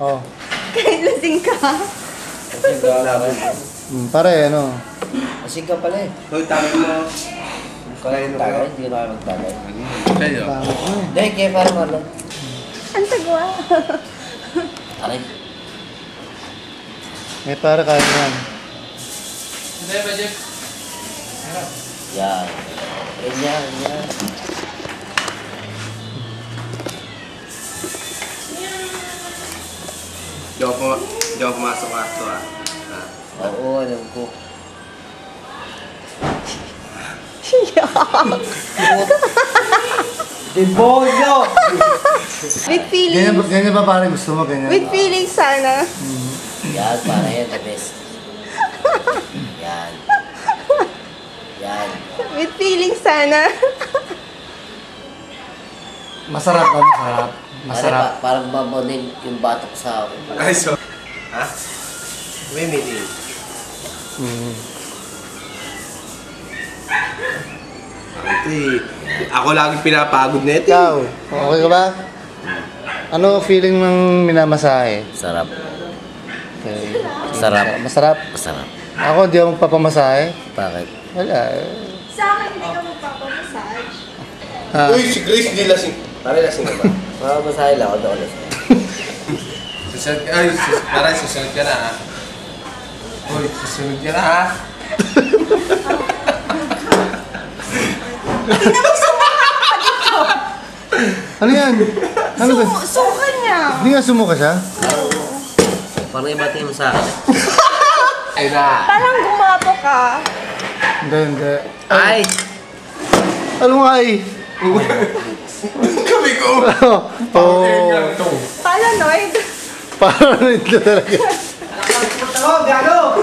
Oh. Kahit lasing ka. Lasing ka. Pare, ano? Lasing ka pala eh. Hoy, tama mo. Kaya yung tagay, hindi na kayo magtagay. Kayo? Hindi, kaya pala Marlon. Ang sagwa. Aray. Eh, pare, kaya yan. Hindi ba, Jeff? Yan. Yan. Di ako pumasok ato ah. Oo, alam ko. Demonyo! With feelings. Ganyan ba pare? Gusto mo ganyan? With feelings sana. Yan, para yan, the best. Yan. With feelings sana. Masarap ba? Masarap. Masarap. Parang mamunin yung batok sa ako. Ay, so... Ha? May meeting. Ito eh. Ako lagi pinapagod na ito. Ikaw, okay ka ba? Ano feeling ng minamasahe? Sarap. Okay. Sarap. Masarap? Masarap. Ako, di ako magpapamasahe. Bakit? Wala. Sa akin, hindi ka magpapamassage. Uy, si Chris di lasing. Pare lasing ka ba? Mamasahe lang ako doon lasing. Parang susunod ka na ha. Uy, susunod ka na ha. Hindi naman sumuka pa dito. Ano yan? Ano ba? Suka niya. Hindi nga sumuka siya? Parang iba tingin mo sa akin. Ay na. Parang gumapo ka. Hindi. Ay! Ano nga eh? Kami ko. Oo. Paranoid. Parang ito talaga. Oh, gano!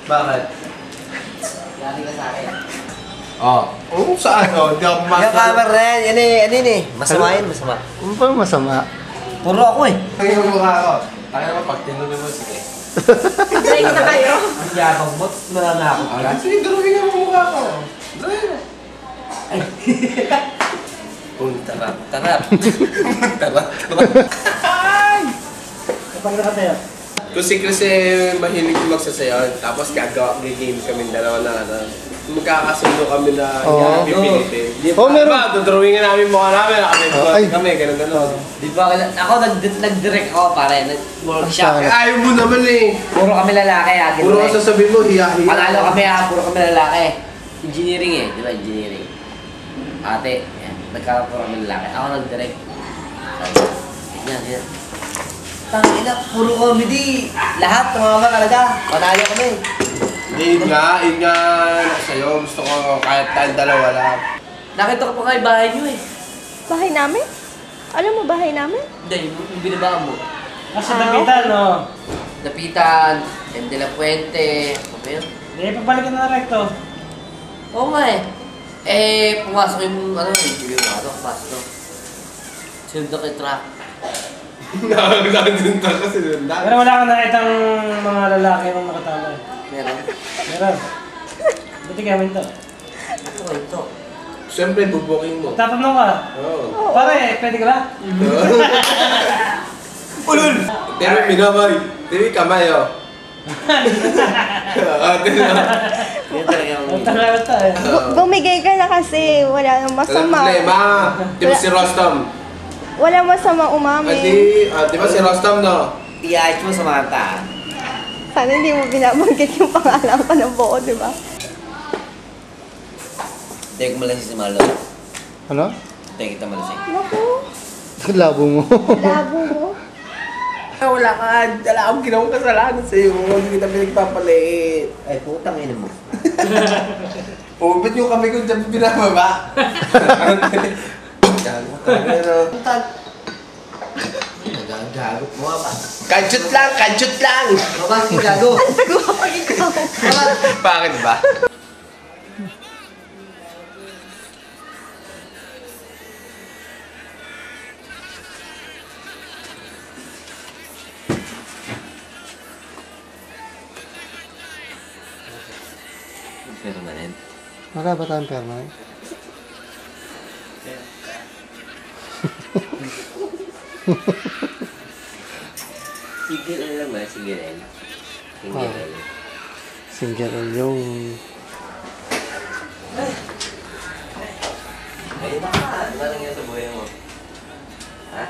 Bakit? Galing ka sa akin. Oo, saan? Di ako Yung pumasok. camera na yan, yan eh. Masama yun, masama. Ano pa masama? Puro ako eh. Tingnan mo mukha ko. Kaya naman pag tinuloy mo, sige. Drink na kayo. Ang yabang mo, mananakot ka. Sige, drawing nga mo mukha ko. Drawing. Tarap. Tarap. Kapag nakatayo. Kung si Chris eh, mahilig magsasayaw, tapos gagawin kami dalawa na magkakasundo kami na Oo. pipilitin. Oh, meron. Diba, dudrawingin namin mukha namin, Ay. kami, ganun. Di ba, ako nag-direct ako pare, nag-workshop. Ayaw mo naman eh. Puro kami lalaki ha, Puro ka sasabihin mo, hiya-hiya. Panalo kami ha, puro kami lalaki. Engineering eh, di ba engineering? Ate, yan, puro kami lalaki. Ako nag-direct. Yan. Tangina, puro comedy. Lahat, tumama talaga. Panalo kami. Hindi, yun nga sa'yo. Gusto ko kahit tayong dalawa lang. Nakita ko pa kayo bahay nyo eh. Bahay namin? Alam mo bahay namin? Hindi, yung binabaan mo. Nasa Dapitan, no? Dapitan, M. de la Puente, ano ba yun? Hindi, pabalikan na recto. Oo nga eh. Pumasok yung, pasok. Sunod kay truck. Nakagandun ka kasi doon. Pero wala kang nakitang mga lalaki nung nakatama eh. Meron. Meron. Buti kami ito. Ito. Siyempre, bubuking mo. Tatanong ka. Oo. Pare, pwede ka ba? Ulul! Pero minamay. Dili kamay, oh. Yan talaga yung... Tatanong ito eh. Bumigay ka na kasi. Wala nang Walang masama. problema. Di ba si Rostam? Wala masamang umamin. Di ba si Rostam, no? I-ayos mo sa mata. Sana hindi mo binabanggit yung pangalan ko ng buo, di ba? Take mo lang si Marlon. Ano? Take kita malasing. Naku, Labo mo. labo mo. Wala akong ginawang kasalanan sa'yo. Hindi kita pinagpapaliit. Ay, putang ina mo. Ba't yung kami ko dyan binababa? Nagagago. Bumaba. Kanchut lang! Bumaba si gago. Nagawa pa ikaw. Bakit ba? Permanent. Wala ba tayong permanent? Single L lang ba? Single L. Single L. Single yung... Ayun na ka. Ano nangyari sa buhay mo? Ha?